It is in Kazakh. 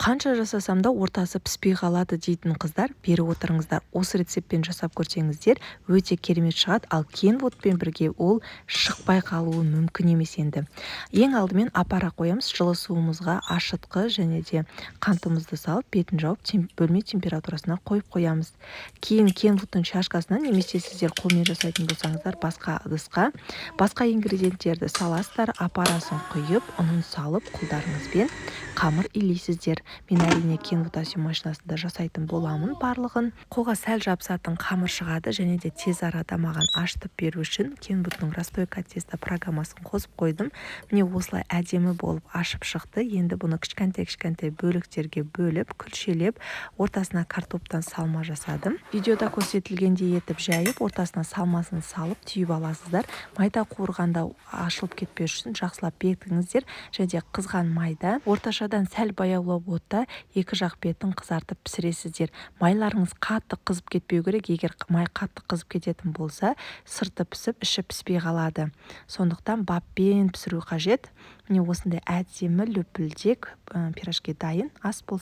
Қанша жасасам да ортасы піспей қалады дейтін қыздар, бері отырыңыздар. Осы рецептпен жасап көрсеңіздер, өте керемет шығады, ал Kenwoodпен бірге ол шықпай қалуы мүмкін емес енді. Ең алдымен апара қоямыз, жылы суымызға ашытқы және де қантымызды салып, бетін жауып, бөлме температурасына қойып қоямыз. Кейін Kenwoodтың шашкасына, немесе сіздер қолмен жасайтын болсаңыздар, басқа ыдысқа басқа ингредиенттерді саласыздар, апарасын құйып, ұнын салып, қолдарыңызбен қамыр илейсіздер. Мен әрине Kenwood ас үй машинасында жасайтын боламын барлығын. Қолға сәл жабысатын қамыр шығады, және де тез арада маған ашытып беру үшін Kenwoodтың расстойка теста программасын қосып қойдым. Міне осылай әдемі болып ашып шықты. Енді бұны кішкентай бөліктерге бөліп, күлшелеп, ортасына картоптан салма жасадым. Видеода көрсетілгендей етіп жайып, ортасына салмасын салып түйіп аласыздар. Майда қуырғанда ашылып кетпес үшін жақсылап бекітіңіздер, және қызған майда орташадан сәл баяулау отта екі жақ бетін қызартып пісіресіздер. Майларыңыз қатты қызып кетпеу керек. Егер май қатты қызып кететін болса, сырты пісіп, іші піспей қалады. Сондықтан баппен пісіру қажет. Міне осындай әдемі лүпілдек пирожки дайын ас болды.